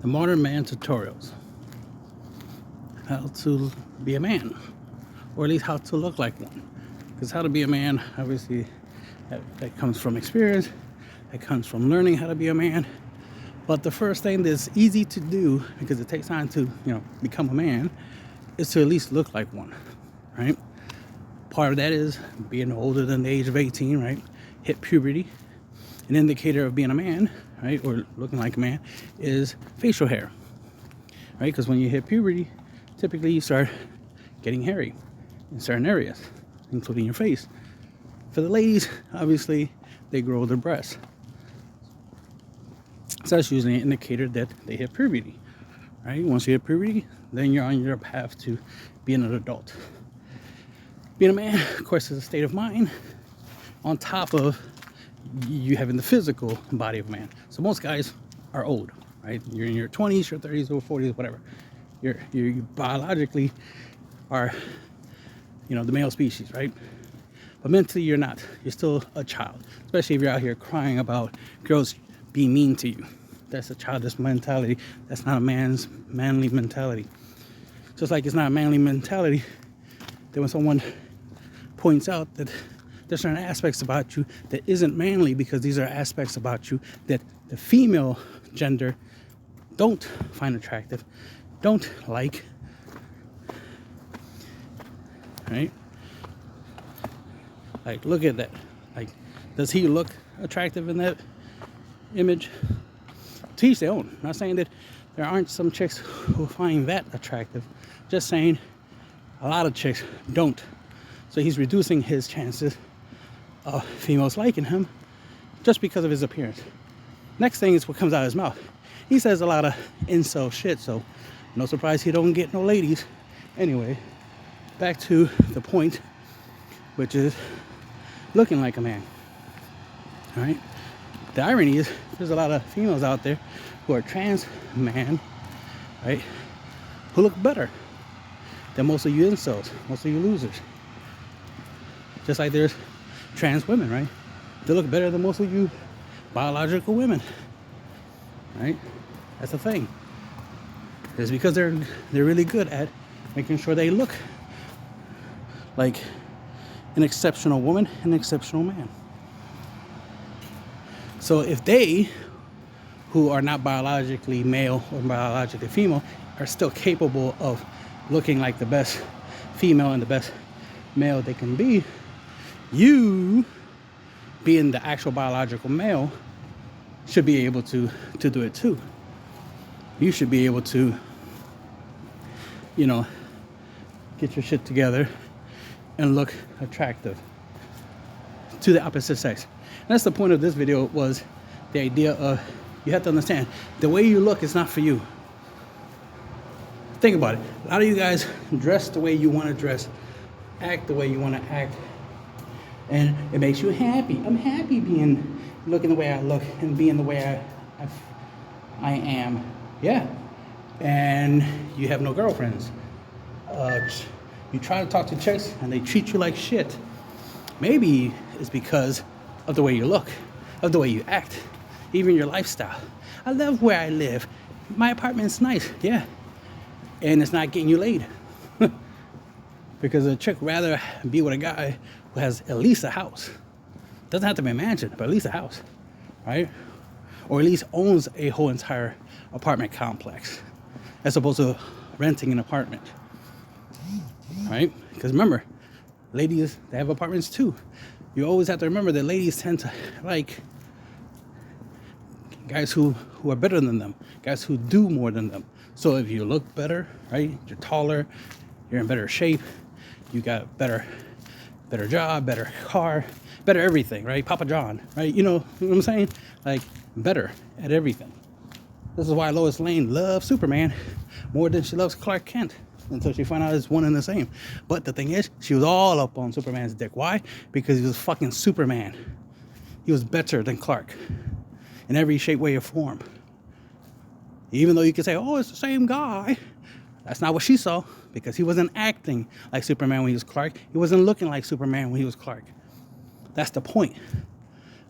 The Modern Man Tutorials. How to be a man, or at least how to look like one. Because how to be a man, obviously, that comes from experience, that comes from learning how to be a man. But the first thing that's easy to do, because it takes time to, become a man, is to at least look like one, right? Part of that is being older than the age of 18, right? Hit puberty. An indicator of being a man, right, or looking like a man, is facial hair, right? Because when you hit puberty, typically you start getting hairy in certain areas, including your face. For the ladies, obviously, they grow their breasts. So that's usually an indicator that they hit puberty, right? Once you hit puberty, then you're on your path to being an adult. Being a man, of course, is a state of mind on top of you having the physical body of a man. So most guys are old, right? You're in your 20s, your 30s, or 40s, whatever. You biologically are, the male species, right? But mentally, you're not. You're still a child, especially if you're out here crying about girls being mean to you. That's a childish mentality. That's not a man's manly mentality. Just like it's not a manly mentality that when someone points out that there's certain aspects about you that isn't manly, because these are aspects about you that the female gender don't find attractive, don't like, right? Like, look at that. Like, does he look attractive in that image? To each their own. I'm not saying that there aren't some chicks who find that attractive. Just saying a lot of chicks don't. So he's reducing his chances of females liking him just because of his appearance. Next thing is what comes out of his mouth. He says a lot of incel shit, so no surprise he don't get no ladies. Anyway, back to the point, which is looking like a man. All right. The irony is there's a lot of females out there who are trans man, right, who look better than most of you incels, most of you losers. Just like there's trans women, right? They look better than most of you biological women, right? That's the thing. It's because they're really good at making sure they look like an exceptional woman, an exceptional man. So if they, who are not biologically male or biologically female, are still capable of looking like the best female and the best male they can be, you, being the actual biological male, should be able to do it too. You should be able to, get your shit together and look attractive to the opposite sex. And that's the point of this video, was the idea of, you have to understand, the way you look is not for you. Think about it. A lot of you guys dress the way you want to dress, act the way you want to act, and it makes you happy. I'm happy looking the way I look and being the way I am. Yeah. And you have no girlfriends. You try to talk to chicks and they treat you like shit. Maybe it's because of the way you look, of the way you act, even your lifestyle. I love where I live. My apartment's nice. Yeah. And it's not getting you laid. Because a chick rather be with a guy who has at least a house. Doesn't have to be a mansion, but at least a house, right? Or at least owns a whole entire apartment complex, as opposed to renting an apartment, right? Because remember, ladies, they have apartments too. You always have to remember that ladies tend to like guys who are better than them, guys who do more than them. So if you look better, right, you're taller, you're in better shape, you got better job, better car, better everything, right? Papa John, right? You know what I'm saying? Like, better at everything. This is why Lois Lane loves Superman more than she loves Clark Kent, until she found out it's one and the same. But the thing is, she was all up on Superman's dick. Why? Because he was fucking Superman. He was better than Clark in every shape, way, or form. Even though you could say, oh, it's the same guy. That's not what she saw, because he wasn't acting like Superman when he was Clark. He wasn't looking like Superman when he was Clark. That's the point.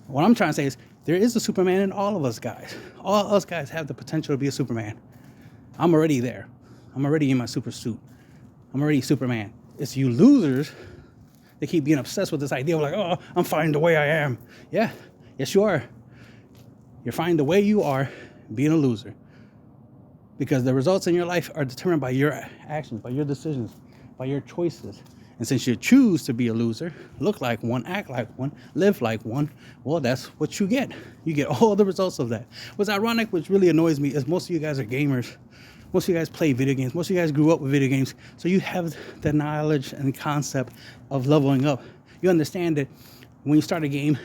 What I'm trying to say is, There is a Superman in all of us guys. All us guys have the potential to be a Superman. I'm already there. I'm already in my super suit. I'm already Superman. It's you losers that keep being obsessed with this idea of like, oh, I'm fine the way I am. Yeah, yes you are. You're fine the way you are being a loser. Because the results in your life are determined by your actions, by your decisions, by your choices. And since you choose to be a loser, look like one, act like one, live like one, well, that's what you get. You get all the results of that. What's ironic, which really annoys me, is most of you guys are gamers. Most of you guys play video games. Most of you guys grew up with video games. So you have the knowledge and concept of leveling up. You understand that when you start a game,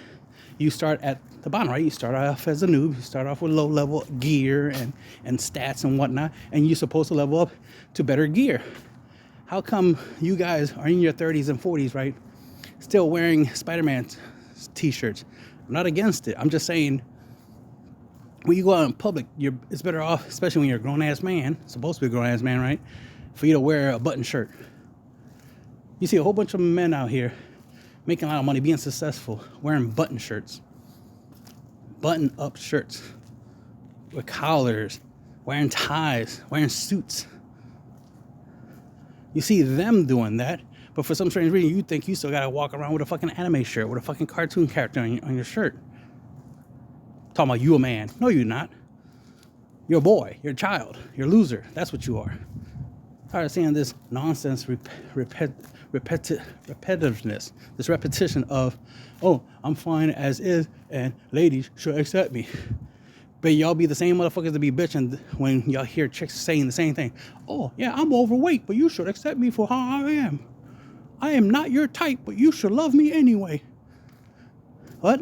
you start at the bottom, right? You start off as a noob. You start off with low level gear and stats and whatnot. And you're supposed to level up to better gear. How come you guys are in your 30s and 40s, right? Still wearing Spider-Man t-shirts? I'm not against it. I'm just saying, when you go out in public, it's better off, especially when you're a grown-ass man, supposed to be a grown-ass man, right? For you to wear a button shirt. You see a whole bunch of men out here making a lot of money, being successful, wearing button shirts. Button-up shirts. With collars, wearing ties, wearing suits. You see them doing that, but for some strange reason, you think you still gotta walk around with a fucking anime shirt, with a fucking cartoon character on your shirt. Talking about you a man. No, you're not. You're a boy. You're a child. You're a loser. That's what you are. Tired of seeing this nonsense repetitiveness. This repetition of, oh, I'm fine as is, and ladies should accept me. But y'all be the same motherfuckers that be bitching when y'all hear chicks saying the same thing. Oh, yeah, I'm overweight, but you should accept me for how I am. I am not your type, but you should love me anyway. What?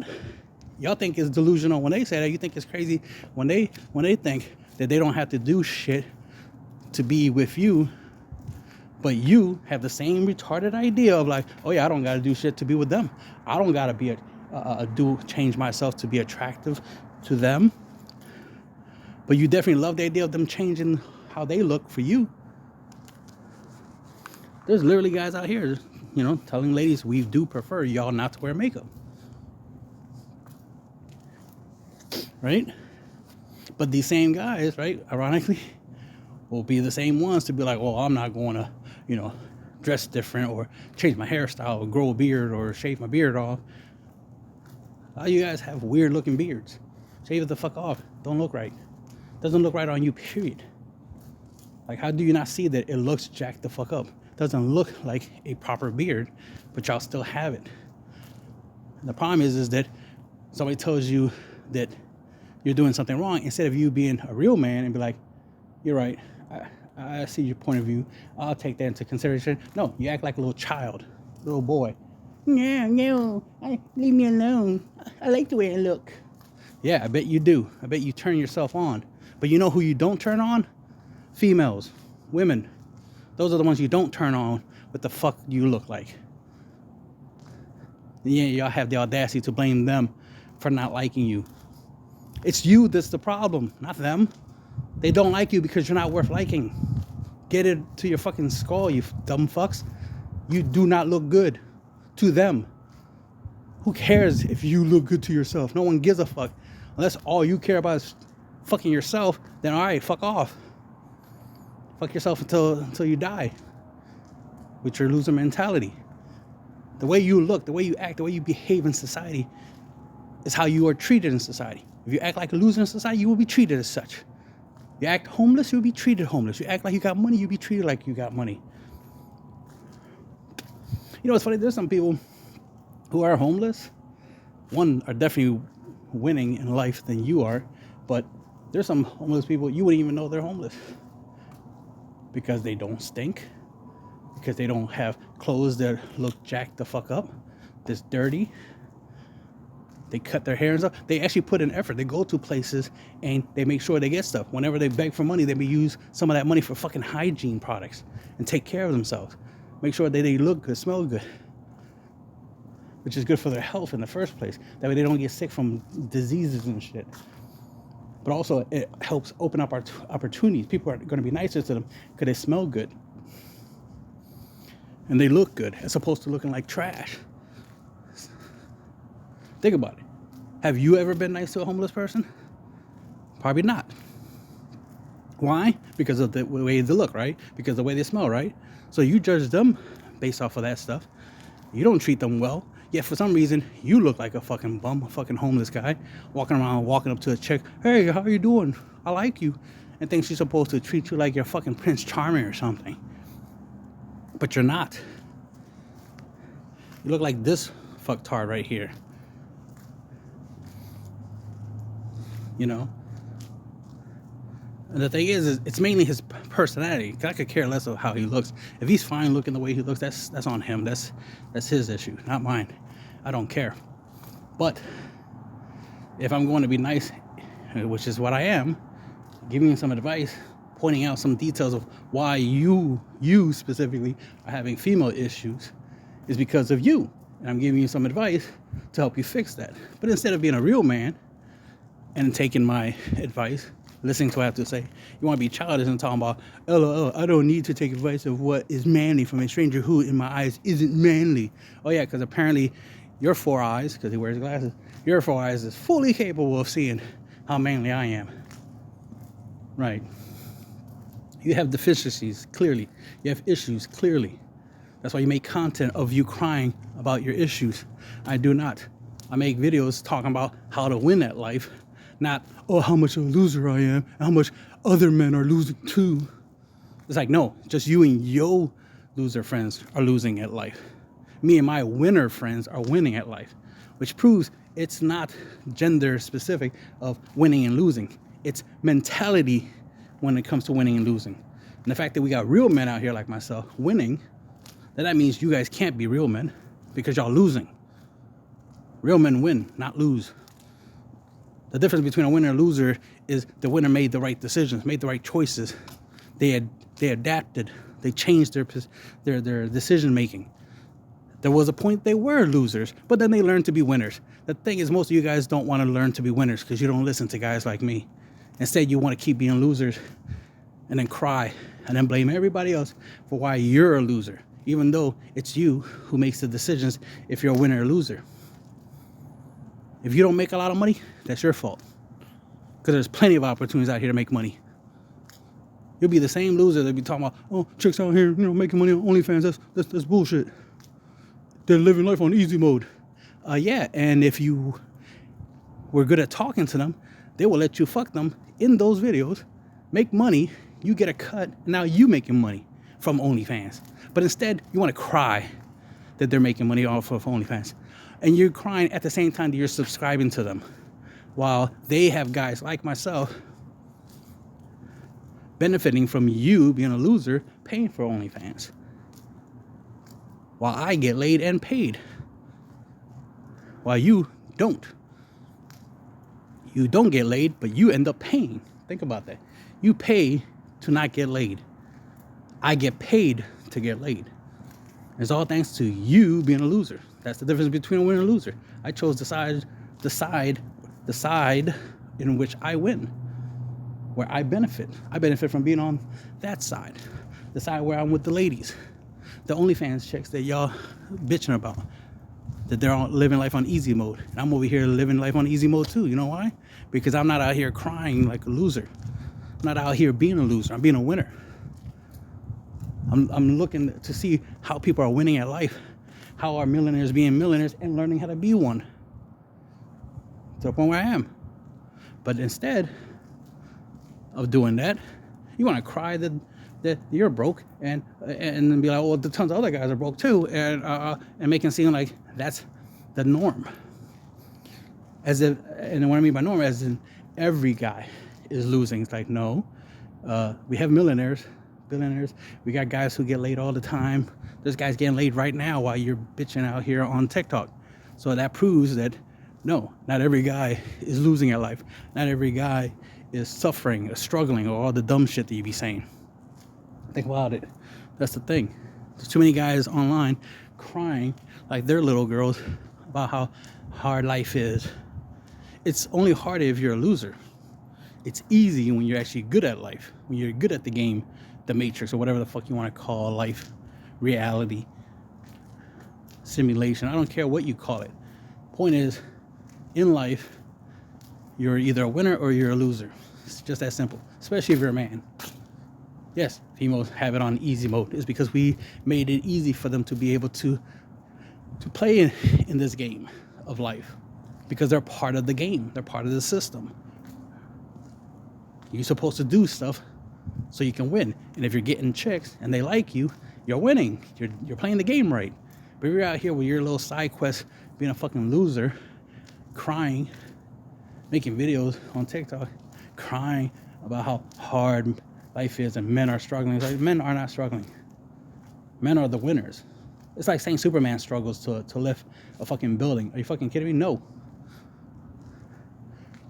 Y'all think it's delusional when they say that. You think it's crazy when they think that they don't have to do shit to be with you, but you have the same retarded idea of like, oh yeah, I don't gotta do shit to be with them. I don't gotta be change myself to be attractive to them. But you definitely love the idea of them changing how they look for you. There's literally guys out here, telling ladies we do prefer y'all not to wear makeup. Right? But these same guys, right, ironically, will be the same ones to be like, well, I'm not going to, dress different or change my hairstyle or grow a beard or shave my beard off. A lot of you guys have weird looking beards. Shave it the fuck off. Don't look right. Doesn't look right on you, period. Like, how do you not see that it looks jacked the fuck up? Doesn't look like a proper beard, but y'all still have it. And the problem is that somebody tells you that you're doing something wrong, instead of you being a real man and be like, you're right, I see your point of view, I'll take that into consideration. No, you act like a little child, little boy. No, leave me alone. I like the way I look. Yeah, I bet you do. I bet you turn yourself on. But you know who you don't turn on? Females, women. Those are the ones you don't turn on with the fuck you look like. Yeah, y'all have the audacity to blame them for not liking you. It's you that's the problem, not them. They don't like you because you're not worth liking. Get it to your fucking skull, you dumb fucks. You do not look good to them. Who cares if you look good to yourself? No one gives a fuck. Unless all you care about is fucking yourself, then all right, fuck off. Fuck yourself until you die with your loser mentality. The way you look, the way you act, the way you behave in society is how you are treated in society. If you act like a loser in society, you will be treated as such. You act homeless, you'll be treated homeless. You act like you got money, you'll be treated like you got money. You know what's funny? There's some people who are homeless. One, are definitely winning in life than you are. But there's some homeless people, you wouldn't even know they're homeless. Because they don't stink. Because they don't have clothes that look jacked the fuck up. That's dirty. They cut their hair and stuff. They actually put in effort. They go to places and they make sure they get stuff. Whenever they beg for money, they may use some of that money for fucking hygiene products and take care of themselves. Make sure that they look good, smell good, which is good for their health in the first place. That way they don't get sick from diseases and shit. But also it helps open up our opportunities. People are going to be nicer to them because they smell good and they look good as opposed to looking like trash. Think about it. Have you ever been nice to a homeless person? Probably not. Why? Because of the way they look, right? Because of the way they smell, right? So you judge them based off of that stuff. You don't treat them well. Yet for some reason, you look like a fucking bum, a fucking homeless guy, walking around, walking up to a chick. Hey, how are you doing? I like you. And thinks she's supposed to treat you like you're fucking Prince Charming or something. But you're not. You look like this fucktard right here. You know? And the thing is it's mainly his personality. I could care less of how he looks. If he's fine looking the way he looks, that's on him. That's his issue, not mine. I don't care. But if I'm going to be nice, which is what I am, giving you some advice, pointing out some details of why you specifically are having female issues, is because of you. And I'm giving you some advice to help you fix that. But instead of being a real man and taking my advice, listening to what I have to say, you want to be childish and talking about, LOL, I don't need to take advice of what is manly from a stranger who, in my eyes, isn't manly. Oh yeah, because apparently your 4 eyes, because he wears glasses, your 4 eyes is fully capable of seeing how manly I am. Right. You have deficiencies, clearly. You have issues, clearly. That's why you make content of you crying about your issues. I do not. I make videos talking about how to win at life, not, oh, how much of a loser I am, and how much other men are losing too. It's like, no, just you and your loser friends are losing at life. Me and my winner friends are winning at life, which proves it's not gender specific of winning and losing. It's mentality when it comes to winning and losing. And the fact that we got real men out here like myself winning, then that means you guys can't be real men because y'all losing. Real men win, not lose. The difference between a winner and a loser is the winner made the right decisions, made the right choices. They adapted. They changed their decision making. There was a point they were losers, but then they learned to be winners. The thing is, most of you guys don't want to learn to be winners because you don't listen to guys like me. Instead, you want to keep being losers and then cry and then blame everybody else for why you're a loser, even though it's you who makes the decisions if you're a winner or loser. If you don't make a lot of money, that's your fault. Because there's plenty of opportunities out here to make money. You'll be the same loser that be talking about, oh, chicks out here, making money on OnlyFans. That's bullshit. They're living life on easy mode. Yeah, and if you were good at talking to them, they will let you fuck them in those videos, make money, you get a cut, and now you making money from OnlyFans. But instead, you want to cry that they're making money off of OnlyFans. And you're crying at the same time that you're subscribing to them. While they have guys like myself benefiting from you being a loser, paying for OnlyFans. While I get laid and paid. While you don't. You don't get laid, but you end up paying. Think about that. You pay to not get laid. I get paid to get laid. It's all thanks to you being a loser. That's the difference between a winner and a loser. I chose the side in which I win, where I benefit. I benefit from being on that side, the side where I'm with the ladies, the OnlyFans chicks that y'all bitching about, that they're all living life on easy mode. And I'm over here living life on easy mode too. You know why? Because I'm not out here crying like a loser. I'm not out here being a loser. I'm being a winner. I'm looking to see how people are winning at life. How are millionaires being millionaires and learning how to be one? To the point where I am. But instead of doing that, you want to cry that you're broke and be like, well, the tons of other guys are broke too, and make it seem like that's the norm. As if, and what I mean by norm, as in every guy is losing. It's like, no, we have billionaires. We got guys who get laid all the time. There's guys getting laid right now while you're bitching out here on TikTok. So that proves that, no, not every guy is losing at life. Not every guy is suffering or struggling or all the dumb shit that you be saying. Think about it. That's the thing. There's too many guys online crying like they're little girls about how hard life is. It's only hard if you're a loser. It's easy when you're actually good at life, when you're good at the game, the Matrix, or whatever the fuck you want to call life, reality, simulation. I don't care what you call it. Point is, in life, you're either a winner or you're a loser. It's just that simple, especially if you're a man. Yes, females have it on easy mode. It's because we made it easy for them to be able to play in this game of life, because they're part of the game. They're part of the system. You're supposed to do stuff so you can win. And if you're getting chicks and they like you, you're winning. You're playing the game right. But if you're out here with your little side quest, being a fucking loser, crying, making videos on TikTok, crying about how hard life is and men are struggling. It's like, men are not struggling. Men are the winners. It's like saying Superman struggles to lift a fucking building. Are you fucking kidding me? No.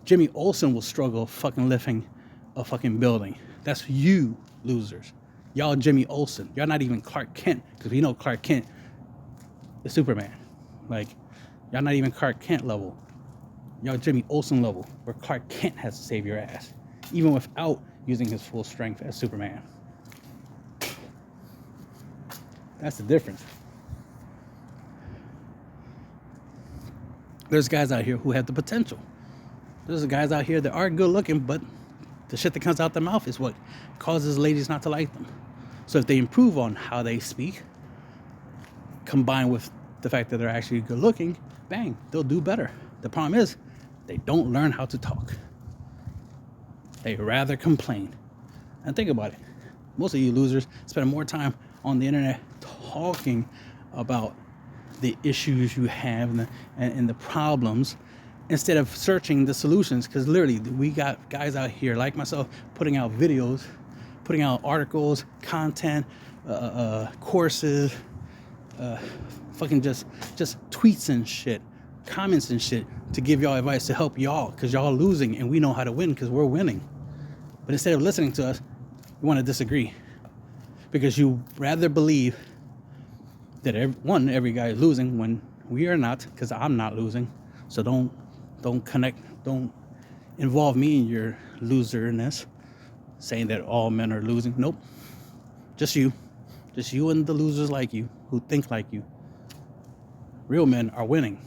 Jimmy Olsen will struggle fucking lifting a fucking building. That's you losers. Y'all Jimmy Olsen. Y'all not even Clark Kent, because we know Clark Kent is Superman. Like, y'all not even Clark Kent level. Y'all Jimmy Olsen level, where Clark Kent has to save your ass, even without using his full strength as Superman. That's the difference. There's guys out here who have the potential. There's guys out here that are good looking, but the shit that comes out their mouth is what causes ladies not to like them. So if they improve on how they speak, combined with the fact that they're actually good looking, bang, they'll do better. The problem is, they don't learn how to talk. They rather complain. And think about it. Most of you losers spend more time on the internet talking about the issues you have and the problems, instead of searching the solutions. Because literally, we got guys out here like myself putting out videos, putting out articles, content, courses, fucking just tweets and shit, comments and shit, to give y'all advice to help y'all, because y'all losing and we know how to win because we're winning. But instead of listening to us, you want to disagree, because you rather believe that every guy is losing when we are not, because I'm not losing. So don't involve me in your loserness, saying that all men are losing. Nope. Just you and the losers like you, who think like you. Real men are winning,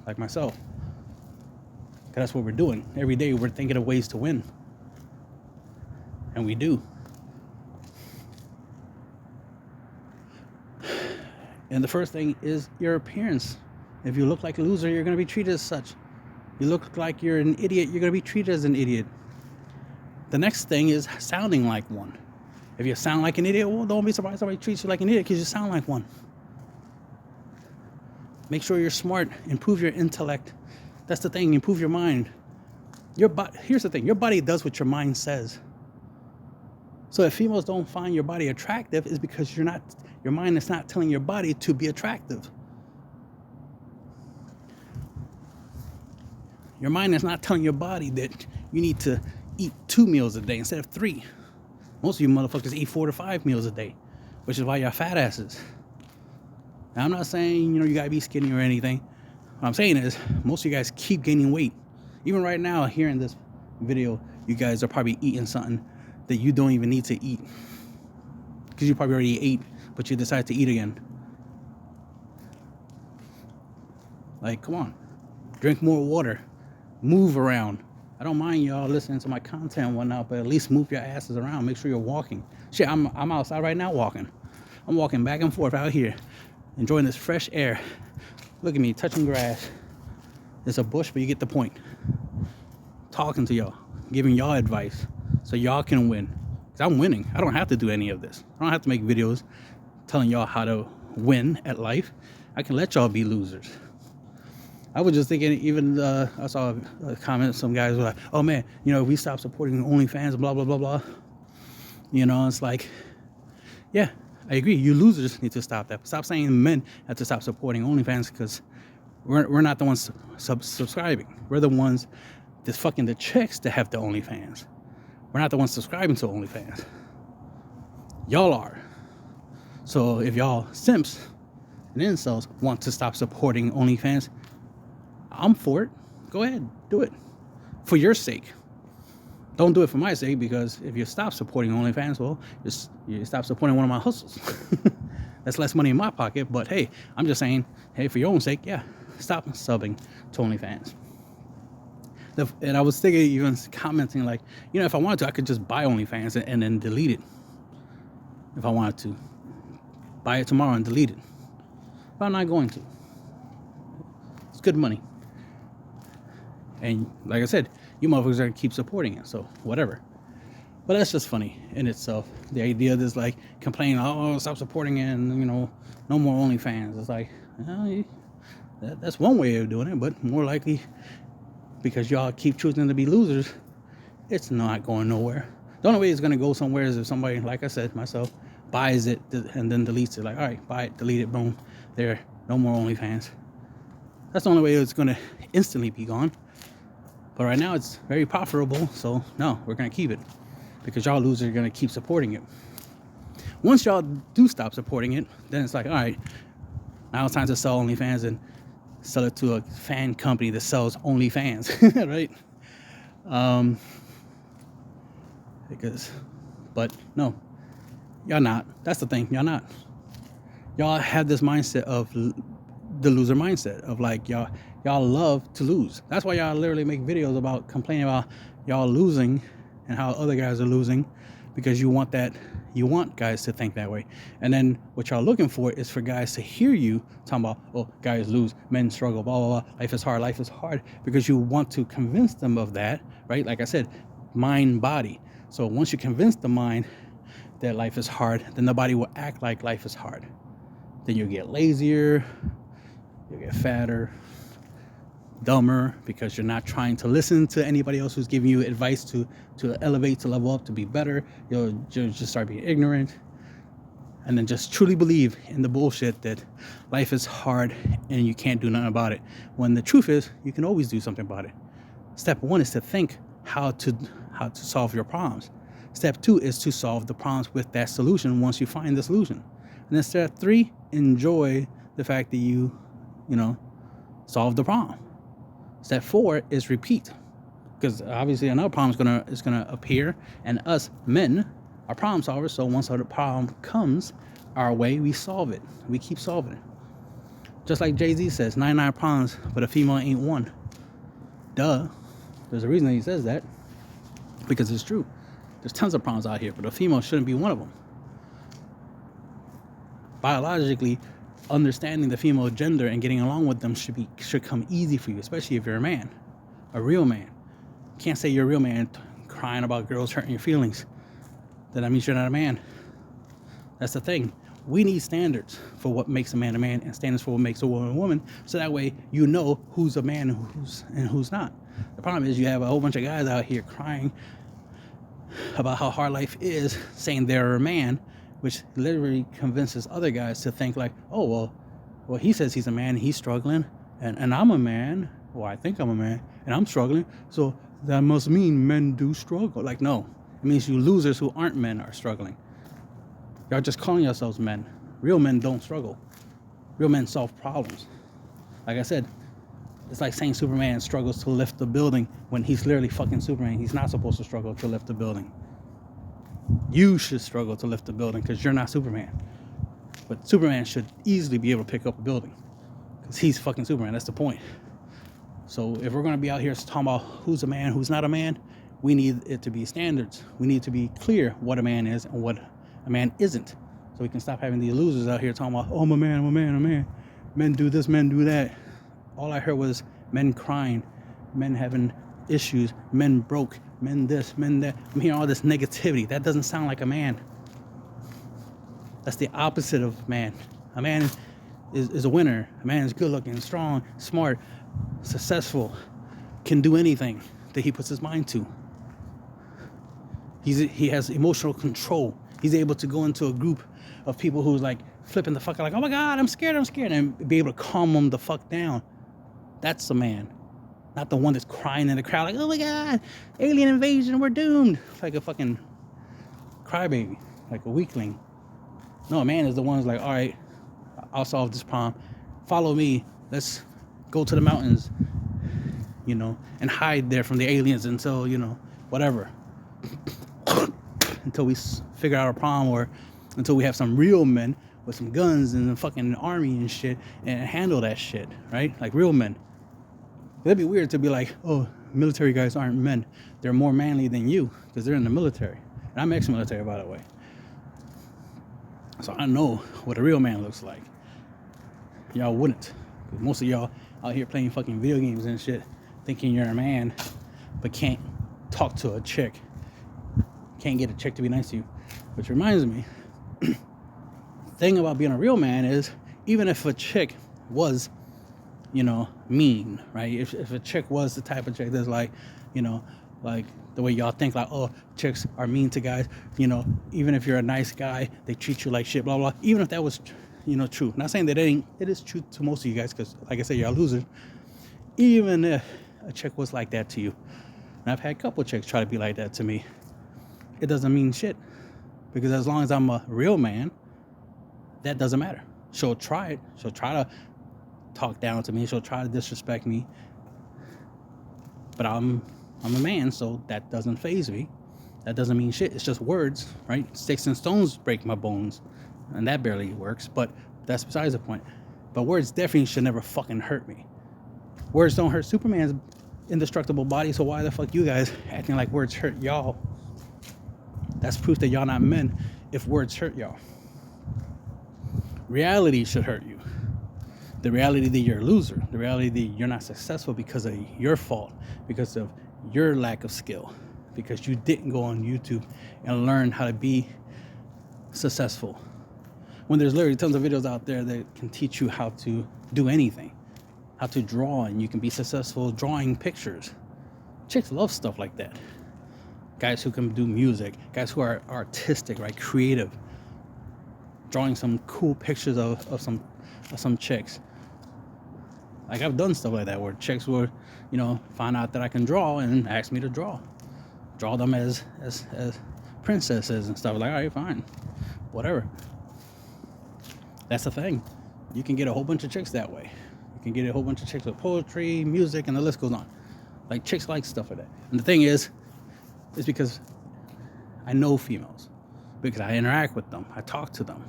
like myself. 'Cause that's what we're doing. Every day we're thinking of ways to win. And we do. And the first thing is your appearance. If you look like a loser, you're going to be treated as such. You look like you're an idiot, you're going to be treated as an idiot. The next thing is sounding like one. If you sound like an idiot, well, don't be surprised somebody treats you like an idiot, because you sound like one. Make sure you're smart. Improve your intellect. That's the thing. Improve your mind. Here's the thing. Your body does what your mind says. So if females don't find your body attractive, it's because your mind is not telling your body to be attractive. Your mind is not telling your body that you need to eat 2 meals a day instead of 3. Most of you motherfuckers eat 4 to 5 meals a day, which is why you're fat asses. Now, I'm not saying, you gotta be skinny or anything. What I'm saying is, most of you guys keep gaining weight. Even right now, here in this video, you guys are probably eating something that you don't even need to eat, because you probably already ate, but you decide to eat again. Like, come on. Drink more water. Move around. I don't mind y'all listening to my content and whatnot, but at least move your asses around. Make sure you're walking. Shit, I'm outside right now walking. I'm walking back and forth out here, enjoying this fresh air. Look at me, touching grass. It's a bush, but you get the point. Talking to y'all, giving y'all advice so y'all can win. Because I'm winning. I don't have to do any of this. I don't have to make videos telling y'all how to win at life. I can let y'all be losers. I was just thinking, even I saw a comment, some guys were like, oh man, if we stop supporting OnlyFans, blah, blah, blah, blah. It's like, yeah, I agree. You losers need to stop that. Stop saying men have to stop supporting OnlyFans, because we're not the ones subscribing. We're the ones that's fucking the chicks that have the OnlyFans. We're not the ones subscribing to OnlyFans. Y'all are. So if y'all simps and incels want to stop supporting OnlyFans, I'm for it. Go ahead, do it. For your sake. Don't do it for my sake, because if you stop supporting OnlyFans, well, you stop supporting one of my hustles. That's less money in my pocket, but hey, I'm just saying, hey, for your own sake, yeah, stop subbing to OnlyFans. And I was thinking, even commenting like, if I wanted to, I could just buy OnlyFans and then delete it. If I wanted to, buy it tomorrow and delete it. But I'm not going to. It's good money. And like I said, you motherfuckers are gonna keep supporting it, so whatever. But that's just funny in itself. The idea of this, like, complaining, oh, stop supporting it, and no more OnlyFans. It's like, that's one way of doing it, but more likely, because y'all keep choosing to be losers, it's not going nowhere. The only way it's gonna go somewhere is if somebody, like I said, myself, buys it and then deletes it. Like, all right, buy it, delete it, boom, there, no more OnlyFans. That's the only way it's gonna instantly be gone. But right now it's very profitable, so no, we're gonna keep it because y'all losers are gonna keep supporting it. Once y'all do stop supporting it, then it's like, all right, now it's time to sell OnlyFans and sell it to a fan company that sells OnlyFans, right? But no, y'all not. That's the thing, y'all not. Y'all have this mindset of the loser mindset of like y'all love to lose. That's why y'all literally make videos about complaining about y'all losing and how other guys are losing, because you want guys to think that way. And then what y'all looking for is for guys to hear you talking about, oh, guys lose, men struggle, blah, blah, blah, life is hard, because you want to convince them of that, right? Like I said, mind, body. So once you convince the mind that life is hard, then nobody will act like life is hard. Then you'll get lazier, you'll get fatter, dumber, because you're not trying to listen to anybody else who's giving you advice to elevate, to level up, to be better. You'll just start being ignorant, and then just truly believe in the bullshit that life is hard and you can't do nothing about it, when the truth is you can always do something about it. Step 1 is to think how to solve your problems. Step 2 is to solve the problems with that solution once you find the solution. And then step 3, enjoy the fact that you solve the problem. Step 4 is repeat, because obviously another problem is gonna appear, and us men are problem solvers. So once a problem comes our way, we solve it. We keep solving it. Just like Jay-Z says, 99 problems, but a female ain't one. Duh. There's a reason that he says that, because it's true. There's tons of problems out here, but a female shouldn't be one of them. Biologically, understanding the female gender and getting along with them should come easy for you, especially if you're a man, a real man. You can't say you're a real man crying about girls hurting your feelings. Then that means you're not a man. That's the thing. We need standards for what makes a man, and standards for what makes a woman a woman, so that way you know who's a man and who's not. The problem is you have a whole bunch of guys out here crying about how hard life is, saying they're a man, which literally convinces other guys to think like, oh, well, he says he's a man, he's struggling, and I'm a man, or I think I'm a man, and I'm struggling, so that must mean men do struggle. Like, no, it means you losers who aren't men are struggling. Y'all just calling yourselves men. Real men don't struggle. Real men solve problems. Like I said, it's like saying Superman struggles to lift the building when he's literally fucking Superman. He's not supposed to struggle to lift the building. You should struggle to lift the building because you're not Superman. But Superman should easily be able to pick up a building because he's fucking Superman. That's the point. So if we're going to be out here talking about who's a man, who's not a man, we need it to be standards. We need to be clear what a man is and what a man isn't. So we can stop having these losers out here talking about, oh, I'm a man, I'm a man, I'm a man. Men do this, men do that. All I heard was men crying, men having issues, men broke, men this, men that. I'm hearing all this negativity. That doesn't sound like a man. That's the opposite of man. A man is a winner. A man is good looking, strong, smart, successful, can do anything that he puts his mind to. He has emotional control. He's able to go into a group of people who's like flipping the fuck out, like, oh my God, I'm scared, and be able to calm them the fuck down. That's a man. Not the one that's crying in the crowd like, oh my God, alien invasion, we're doomed. Like a fucking crybaby, like a weakling. No, a man is the one who's like, all right, I'll solve this problem. Follow me. Let's go to the mountains, and hide there from the aliens until, whatever. Until we figure out a problem, or until we have some real men with some guns and a fucking army and shit and handle that shit, right? Like real men. It'd be weird to be like, oh, military guys aren't men. They're more manly than you because they're in the military. And I'm ex-military, by the way. So I know what a real man looks like. Y'all wouldn't. Most of y'all out here playing fucking video games and shit, thinking you're a man, but can't talk to a chick. Can't get a chick to be nice to you. Which reminds me, the thing about being a real man is, even if a chick was, mean, right? If a chick was the type of chick that's like, like the way y'all think, like, oh, chicks are mean to guys, even if you're a nice guy, they treat you like shit, blah, blah. Even if that was, true. Not saying that it is true to most of you guys, because like I said, y'all losers. Even if a chick was like that to you, and I've had a couple chicks try to be like that to me, it doesn't mean shit. Because as long as I'm a real man, that doesn't matter. She'll try it. She'll try to talk down to me. She'll try to disrespect me. But I'm a man, so that doesn't faze me. That doesn't mean shit. It's just words, right? Sticks and stones break my bones. And that barely works, but that's besides the point. But words definitely should never fucking hurt me. Words don't hurt Superman's indestructible body, so why the fuck you guys acting like words hurt y'all? That's proof that y'all not men if words hurt y'all. Reality should hurt you. The reality that you're a loser. The reality that you're not successful because of your fault. Because of your lack of skill. Because you didn't go on YouTube and learn how to be successful. When there's literally tons of videos out there that can teach you how to do anything. How to draw, and you can be successful drawing pictures. Chicks love stuff like that. Guys who can do music, guys who are artistic, right, creative, drawing some cool pictures of some chicks. Like, I've done stuff like that where chicks would, find out that I can draw and ask me to draw them as princesses and stuff. Like, all right, fine, whatever. That's the thing. You can get a whole bunch of chicks that way. You can get a whole bunch of chicks with poetry, music, and the list goes on. Like, chicks like stuff like that. And the thing is because I know females, because I interact with them, I talk to them,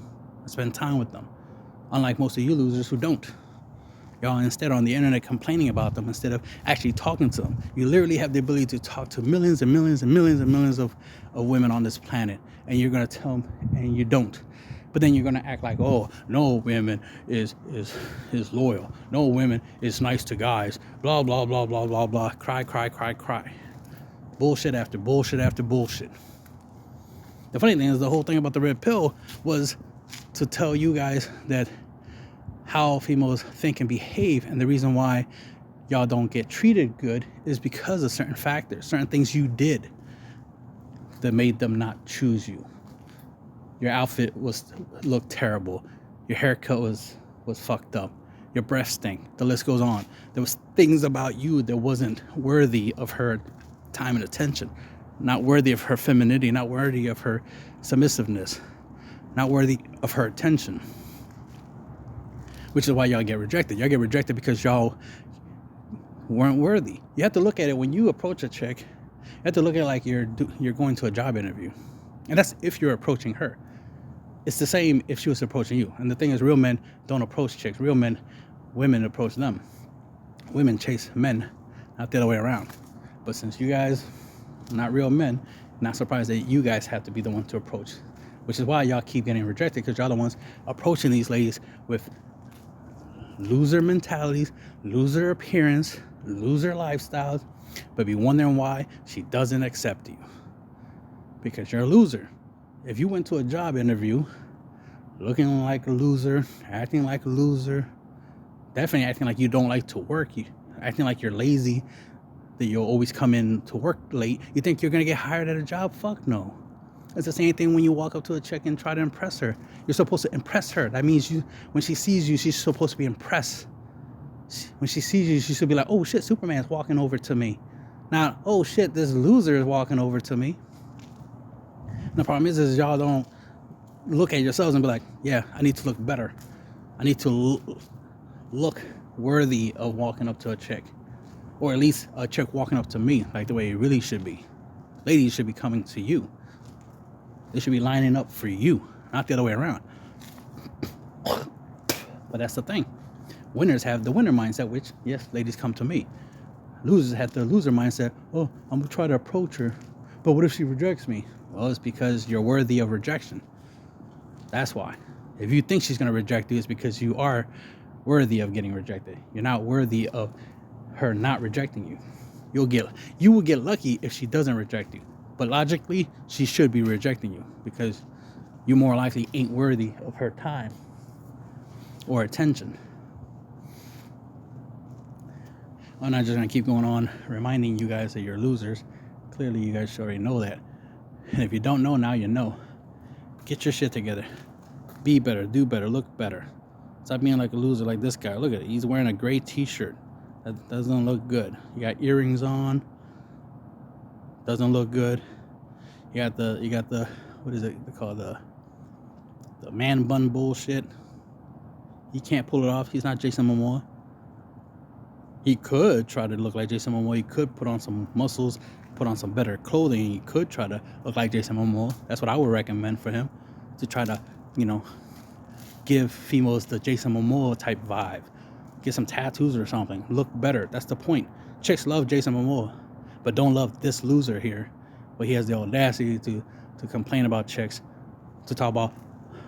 I spend time with them, unlike most of you losers who don't. Y'all instead are on the internet complaining about them instead of actually talking to them. You literally have the ability to talk to millions and millions and millions and millions of women on this planet, and you're going to tell them, and you don't. But then you're going to act like, oh, no women is loyal, no women is nice to guys, blah, blah, blah, blah, blah, blah, cry, cry, cry, cry. Bullshit after bullshit after bullshit. The funny thing is, the whole thing about the red pill was to tell you guys that how females think and behave, and the reason why y'all don't get treated good is because of certain factors, certain things you did that made them not choose you. Your outfit looked terrible. Your haircut was fucked up. Your breath stank. The list goes on. There was things about you that wasn't worthy of her time and attention, not worthy of her femininity, not worthy of her submissiveness, not worthy of her attention. Which is why y'all get rejected. Y'all get rejected because y'all weren't worthy. You have to look at it when you approach a chick. You have to look at it like you're going to a job interview, and that's if you're approaching her. It's the same if she was approaching you. And the thing is, real men don't approach chicks. Women approach them. Women chase men, not the other way around. But since you guys are not real men, not surprised that you guys have to be the one to approach. Which is why y'all keep getting rejected, because y'all the ones approaching these ladies with loser mentalities, loser appearance, loser lifestyles, but be wondering why she doesn't accept you. Because you're a loser. If you went to a job interview looking like a loser, acting like a loser, definitely acting like you don't like to work, acting like you're lazy, that you'll always come in to work late, you think you're going to get hired at a job? Fuck no. It's the same thing when you walk up to a chick and try to impress her. You're supposed to impress her. That means when she sees you, she's supposed to be impressed. When she sees you, she should be like, oh shit, Superman's walking over to me. Now, oh shit, this loser is walking over to me. And the problem is y'all don't look at yourselves and be like, yeah, I need to look better. I need to look worthy of walking up to a chick. Or at least a chick walking up to me, like the way it really should be. Ladies should be coming to you. They should be lining up for you, not the other way around. But that's the thing. Winners have the winner mindset, which, yes, ladies come to me. Losers have the loser mindset. Oh, I'm gonna try to approach her, but what if she rejects me? Well, it's because you're worthy of rejection. That's why. If you think she's gonna reject you, it's because you are worthy of getting rejected. You're not worthy of her not rejecting you. You will get lucky if she doesn't reject you. But logically, she should be rejecting you because you more likely ain't worthy of her time or attention. I'm not just gonna keep going on reminding you guys that you're losers. Clearly, you guys should already know that. And if you don't know, now you know. Get your shit together. Be better, do better, look better. Stop being like a loser like this guy. Look at it. He's wearing a gray t-shirt. That doesn't look good. You got earrings on. Doesn't look good. You got the what is it called? The man bun bullshit. He can't pull it off. He's not Jason Momoa. He could try to look like Jason Momoa. He could put on some muscles, put on some better clothing. He could try to look like Jason Momoa. That's what I would recommend for him, to try to, give females the Jason Momoa type vibe. Get some tattoos or something. Look better. That's the point. Chicks love Jason Momoa, but don't love this loser here. But he has the audacity to complain about chicks, to talk about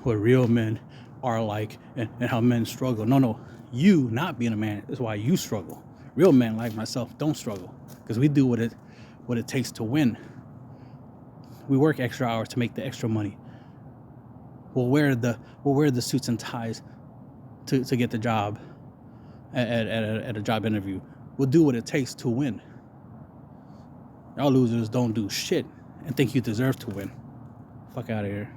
what real men are like and how men struggle. No. You not being a man is why you struggle. Real men like myself don't struggle because we do what it takes to win. We work extra hours to make the extra money. We'll wear the suits and ties to get the job at a job interview. We'll do what it takes to win. Y'all losers don't do shit and think you deserve to win. Fuck out of here.